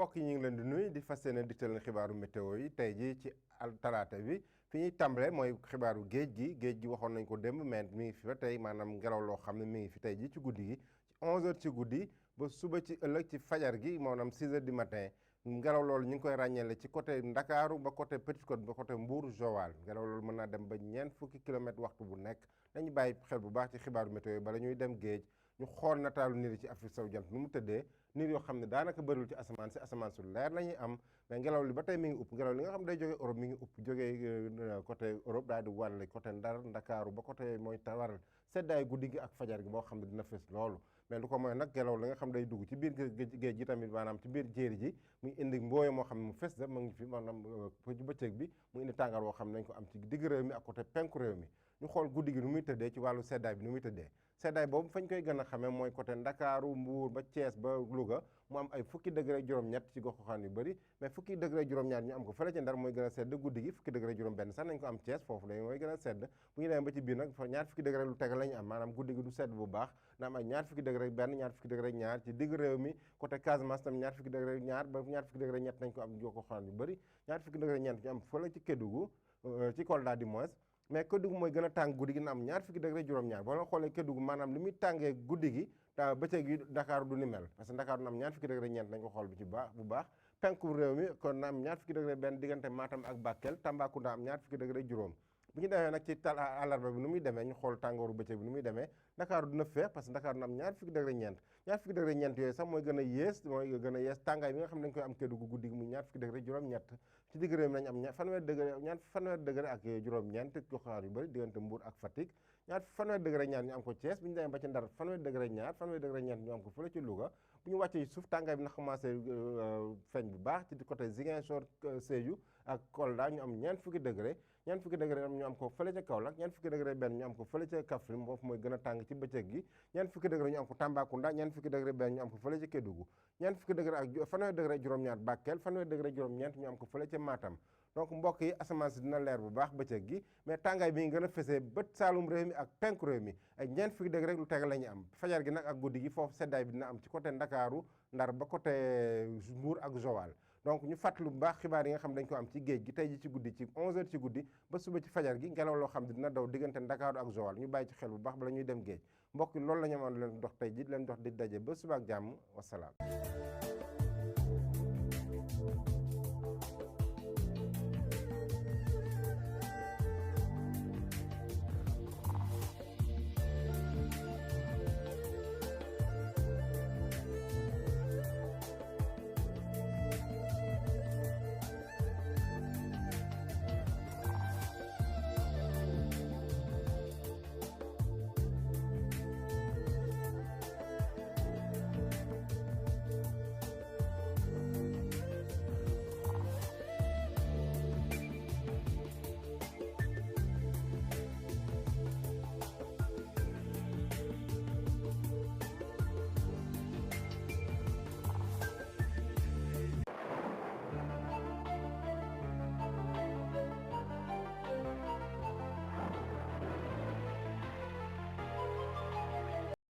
mbokk yi ñu ngi leen di nuyu di fas yéene di teel xibaaru météo yi tey jii ci talaata bi fi ñuy tàmbalee mooy xibaaru géej gi waxoon nañ ko démb mais mi ngi fi ba tey maanaam ngelaw loo xam ne mi ngi fi tey jii ci guddi gi ci 11h ci guddi ba suba ci ëllëg ci fajar gi maanaam 6h du matin ngelaw loolu ñu ngi koy ràññeele ci côté Ndakaaru ba côté Petite Côte ba côté Mbour Joal ngelaw loolu mën naa dem ba ñeent fukki kilomètres waxtu bu nekk dañu bàyyi xel bu baax ci xibaaru météo yi bala ñuy dem géej ñu xool nataalu niir yi ci Afrique sowu jant nu mu tëddee niir yoo xam ne daanaka bëriwul ci asamaan su leer la ñuy am mais ngelaw li ba tey mi ngi upp ngelaw li nga xam day jógee Europe mi ngi upp jógee côté Europe daal di wàll côté Ndar Ndakaaru ba côté mooy waral seddaay guddi gi ak fajar gi boo xam ne dina fës loolu mais lu ko mooy nag ngelaw li nga xam day dugg ci biir géej gi tamit maanaam ci biir jéeri ji muy indi mbooye moo xam ne mu fës da mu ngi fi maanaam bëccëg bi mu indi tàngaar woo xam ne nañ ko am ci digg réew mi ak côté penku réew mi ñu xool guddi gi nu muy tëddee ci wàllu seddaay bi nu muy tëddee seddaay boobu fañ koy gën a xamee mooy côté Ndakaaru Mbuur ba Thiès ba Louga mu am ay fukki degré juróom-ñett ci gox-goxaan yu bëri mais fukki degré juróom-ñaar ñu am ko fële ci Ndar mooy gën a sedd guddi gi fukki degré juróom-benn sax nañ ko am Thiès foofu dañ mooy gën a sedd bu ñu demee ba ci biir nag ñaar fukki degré lu tegal la ñu am maanaam guddi gi du sedd bu baax na am ay ñaar fukki degré benn ñaar fukki degré ñaar ci digg réew mi côté Casamance tam ñaar fukki degré ñaar ba ñaar fukki degré ñett nañ ko am gox-goxaan yu bëri ñaar fukki degré ñeent ñu am fële ci Kédougou ci Kolda du moins mais Kédougou mooy gën a tàng guddi gi na am ñaar fukki degré juróom-ñaar boo la xoolee Kédougou maanaam li muy tàngee guddi gi bëccëg gi Dakar du ni mel parce que Dakar na am ñaar fukki degré ñeent nañ ko xool bi ci bu baax penku réew mi kon na am ñaar fukki degré benn diggante Matam ak Bakel Tambacounda am ñaar fukki degré juróom bu ñu demee nag ci àllarba bi nu muy demee ñu xool tàngooru bëccëg bi nu muy demee Dakar dina feex parce que Dakar na am ñaar fukki degré ñeent yooyu sax mooy gën a yées tàngaay bi nga xam ne dañ koy am Kédougou guddi gi mu ñaar fukki degré juróom-ñett ci digg réew mi nañ am fanweer degré ak juróom-ñeent goxaar yu bëri diggante Mbour ak Fatick fanweer degré ñaar ñu am ko Thiès bu ñu demee ba ci Ndar fanweer degré ñeent ñu am ko fële ci Louga bu ñu wàccee suuf tàngaay bi na commencé feeñ bu baax ci côté Ziguinchor Sédhiou ak Kolda ñu am ñeent fukki degré ñu am ko fële ca Kaolack ñeent fukki degré benn ñu am ko fële ca Kaffrine foofu mooy gën a tàng ci bëccëg gi ñeent fukki degré ñu am ko Tambacounda ñeent fukki degré benn ñu am ko fële ca Kédougou ñeent fukki degré ak fanweer degré juróom-ñaar Bakel fanweer degré juróom-ñeent ñu am ko fële ca Matam donc mbokk yi asamaan si dina leer bu baax bëccëg gi mais tàngaay bi ngi gën a fesee bët saalum réew mi ak penku réew mi ay ñeent fukki degré lu tegal la ñu am fajar gi nag ak guddi gi foofu seddaay bi dina am ci côté Ndakaaru Ndar ba côté Mbour ak Joal donc ñu fàttali bu baax xibaar yi nga xam dañ ko am ci géej gi tey ji ci guddi ci 11h ci guddi ba suba ci fajar gi ngelaw loo xam ne dina daw diggante Ndakaaru ak Joal ñu bàyyi ci xel bu baax bala ñuy dem géej mbokk loolu la ñu amoon leen dox tey ji leen dox di daje ba suba ak jàmm wasalaam